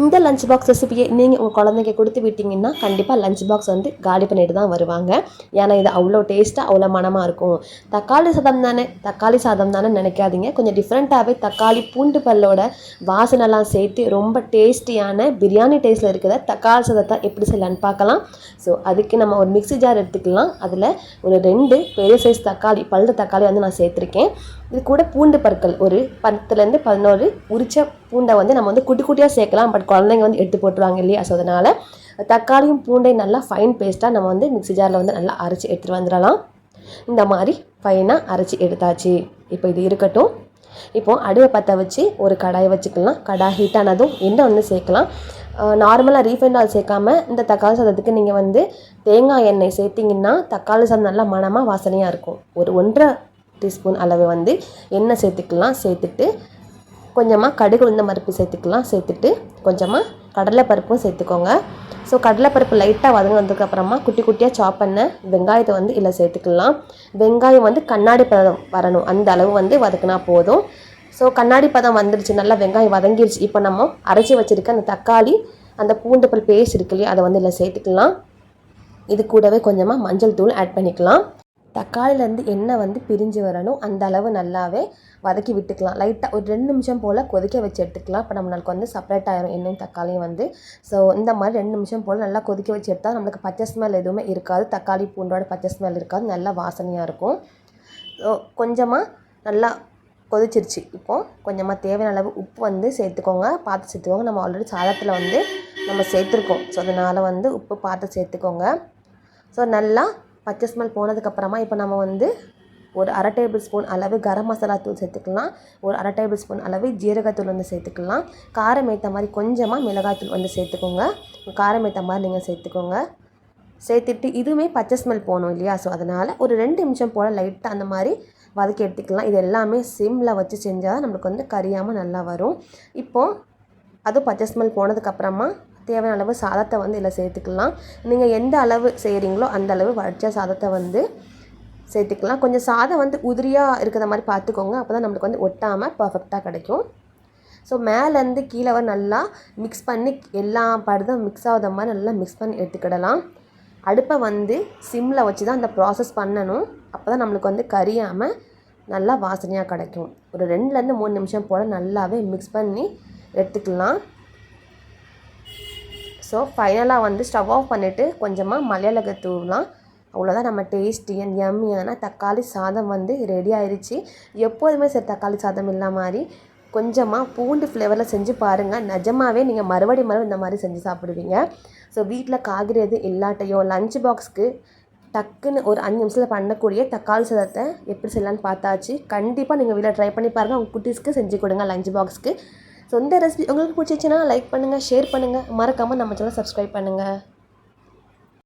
இந்த lunch box ரெசிபியை நீங்கள் உங்கள் குழந்தைங்க கொடுத்து விட்டிங்கன்னா கண்டிப்பாக லஞ்ச் பாக்ஸ் வந்து காலி பண்ணிட்டு தான் வருவாங்க. ஏன்னா இது அவ்வளோ டேஸ்ட்டாக அவ்வளோ மனமாக இருக்கும். தக்காளி சாதம் தானே நினைக்காதீங்க. கொஞ்சம் டிஃப்ரெண்ட்டாகவே தக்காளி பூண்டு பல்லோட வாசனைலாம் சேர்த்து ரொம்ப டேஸ்டியான பிரியாணி டேஸ்ட்டில் இருக்கிற தக்காளி சாதத்தை எப்படி செய்யலான்னு பார்க்கலாம். ஸோ அதுக்கு நம்ம ஒரு மிக்ஸி ஜார் எடுத்துக்கலாம். அதில் ஒரு 2 பெரிய சைஸ் தக்காளி தக்காளி வந்து நான் சேர்த்துருக்கேன். இது கூட பூண்டு பற்கள் ஒரு 10லேருந்து 11 உரிச்ச பூண்டை வந்து நம்ம வந்து குட்டி குட்டியாக சேர்க்கலாம். பட் குழந்தைங்க வந்து எடுத்து போட்டுருவாங்க இல்லையா? ஸோ அதனால் தக்காளியும் பூண்டையும் நல்லா ஃபைன் பேஸ்ட்டாக நம்ம வந்து மிக்ஸி ஜாரில் வந்து நல்லா அரைச்சி எடுத்துகிட்டு வந்துடலாம். இந்த மாதிரி ஃபைனாக அரைச்சி எடுத்தாச்சு. இப்போ இது இருக்கட்டும். இப்போது அடுப்பை பற்ற வச்சு ஒரு கடாயை வச்சுக்கலாம். கடாய் ஹீட்டானதும் எண்ணெய் வந்து சேர்க்கலாம். நார்மலாக ரீஃபைண்ட் ஆயில் சேர்க்காம இந்த தக்காளி சாதத்துக்கு நீங்கள் வந்து தேங்காய் எண்ணெய் சேர்த்திங்கன்னா தக்காளி சாதம் நல்லா மணமாக வாசனையாக இருக்கும். ஒரு 1.5 டீஸ்பூன் அளவு வந்து எண்ணெய் சேர்த்துக்கலாம். சேர்த்துட்டு கொஞ்சமாக கடுகு உளுந்தம் பருப்பு சேர்த்துக்கலாம். சேர்த்துட்டு கொஞ்சமாக கடலைப்பருப்பும் சேர்த்துக்கோங்க. ஸோ கடலைப்பருப்பு லைட்டாக வதங்கினதுக்கப்புறமா குட்டி குட்டியாக சாப் பண்ண வெங்காயத்தை வந்து இதில் சேர்த்துக்கலாம். வெங்காயம் வந்து கண்ணாடி பதம் வரணும், அந்த அளவு வந்து வதக்கினா போதும். ஸோ கண்ணாடி பதம் வந்துடுச்சு, நல்லா வெங்காயம் வதங்கிடுச்சு. இப்போ நம்ம அரைச்சி வச்சுருக்க அந்த தக்காளி அந்த பூண்டு பல் பேஸ்ட் இருக்கு இல்லையா, அதை வந்து இதில் சேர்த்துக்கலாம். இது கூடவே கொஞ்சமாக மஞ்சள் தூள் ஆட் பண்ணிக்கலாம். தக்காளிலேருந்து எண்ணெய் வந்து பிரிஞ்சு வரணும், அந்த அளவு நல்லாவே வதக்கி விட்டுக்கலாம். லைட்டாக ஒரு 2 நிமிஷம் போல் கொதிக்க வச்சு எடுத்துக்கலாம். இப்போ நம்மளுக்கு வந்து செப்பரேட் ஆகிரும் எண்ணெயும் தக்காளியும் வந்து. ஸோ இந்த மாதிரி 2 நிமிஷம் போல் நல்லா கொதிக்க வச்சு எடுத்தால் நம்மளுக்கு பச்சை ஸ்மெல் எதுவுமே இருக்காது. தக்காளி பூண்டோட பச்சை ஸ்மெல் இருக்காது, நல்லா வாசனையாக இருக்கும். ஸோ கொஞ்சமாக நல்லா கொதிச்சிருச்சு. இப்போது கொஞ்சமாக தேவையான அளவு உப்பு வந்து சேர்த்துக்கோங்க, பார்த்து சேர்த்துக்கோங்க. நம்ம ஆல்ரெடி சாதத்தில் வந்து நம்ம சேர்த்துருக்கோம். ஸோ அதனால் வந்து உப்பு பார்த்து சேர்த்துக்கோங்க. ஸோ நல்லா பச்சை ஸ்மெல் போனதுக்கப்புறமா இப்போ நம்ம வந்து ஒரு 1/2 டேபிள் ஸ்பூன் அளவு கரம் மசாலா தூள் சேர்த்துக்கலாம். ஒரு 1/2 டேபிள் ஸ்பூன் அளவு ஜீரகத்தூள் வந்து சேர்த்துக்கலாம். காரம் ஏற்ற மாதிரி கொஞ்சமாக மிளகாத்தூள் வந்து சேர்த்துக்கோங்க. காரம் ஏற்ற மாதிரி நீங்கள் சேர்த்துக்கோங்க. சேர்த்துட்டு இதுவுமே பச்சை ஸ்மெல் போகணும் இல்லையா? ஸோ அதனால் ஒரு 2 நிமிஷம் போல் லைட்டாக அந்த மாதிரி வதக்கி எடுத்துக்கலாம். இது எல்லாமே சிம்மில் வச்சு செஞ்சால் நம்மளுக்கு வந்து கரியாமல் நல்லா வரும். இப்போது அது பச்சை ஸ்மெல் போனதுக்கப்புறமா தேவையான அளவு சாதத்தை வந்து இதில் சேர்த்துக்கலாம். நீங்கள் எந்த அளவு செய்கிறீங்களோ அந்த அளவு வடித்த சாதத்தை வந்து சேர்த்துக்கலாம். கொஞ்சம் சாதம் வந்து உதிரியாக இருக்கிற மாதிரி பார்த்துக்கோங்க, அப்போ தான் நம்மளுக்கு வந்து ஒட்டாமல் பர்ஃபெக்டாக கிடைக்கும். ஸோ மேலேருந்து கீழே வர நல்லா மிக்ஸ் பண்ணி எல்லா படுதும் மிக்ஸ் ஆகாத மாதிரி நல்லா மிக்ஸ் பண்ணி எடுத்துக்கிடலாம். அடுப்பை வந்து சிம்மில் வச்சு தான் அந்த ப்ராசஸ் பண்ணணும், அப்போ தான் நம்மளுக்கு வந்து கரியாமல் நல்லா வாசனையாக கிடைக்கும். ஒரு 2லேருந்து 3 நிமிஷம் போல் நல்லாவே மிக்ஸ் பண்ணி எடுத்துக்கலாம். ஸோ ஃபைனலாக வந்து ஸ்டவ் ஆஃப் பண்ணிவிட்டு கொஞ்சமாக மல்லியிலை தூவலாம். அவ்வளோதான், நம்ம டேஸ்டியான யம்மியான தக்காளி சாதம் வந்து ரெடி ஆயிடுச்சு. எப்போதுமே சரி தக்காளி சாதம் இல்லாத மாதிரி கொஞ்சமாக பூண்டு ஃப்ளேவரில் செஞ்சு பாருங்கள். நிஜமாகவே நீங்கள் மறுபடியும் இந்த மாதிரி செஞ்சு சாப்பிடுவீங்க. ஸோ வீட்டில் காய்கறி எது இல்லாட்டையோ லஞ்ச் பாக்ஸ்க்கு டக்குன்னு ஒரு 5 நிமிஷத்தில் பண்ணக்கூடிய தக்காளி சாதத்தை எப்படி செய்யலான்னு பார்த்தாச்சு. கண்டிப்பாக நீங்கள் வீட்டில் ட்ரை பண்ணி பாருங்கள். உங்கள் குட்டீஸ்க்கு செஞ்சு கொடுங்க லஞ்ச் பாக்ஸ்க்கு. ஸோ இந்த ரெசிபி உங்களுக்கு பிடிச்சிச்சுன்னா லைக் பண்ணுங்கள், ஷேர் பண்ணுங்கள், மறக்காமல் நம்ம சேனலை சப்ஸ்கிரைப் பண்ணுங்கள்.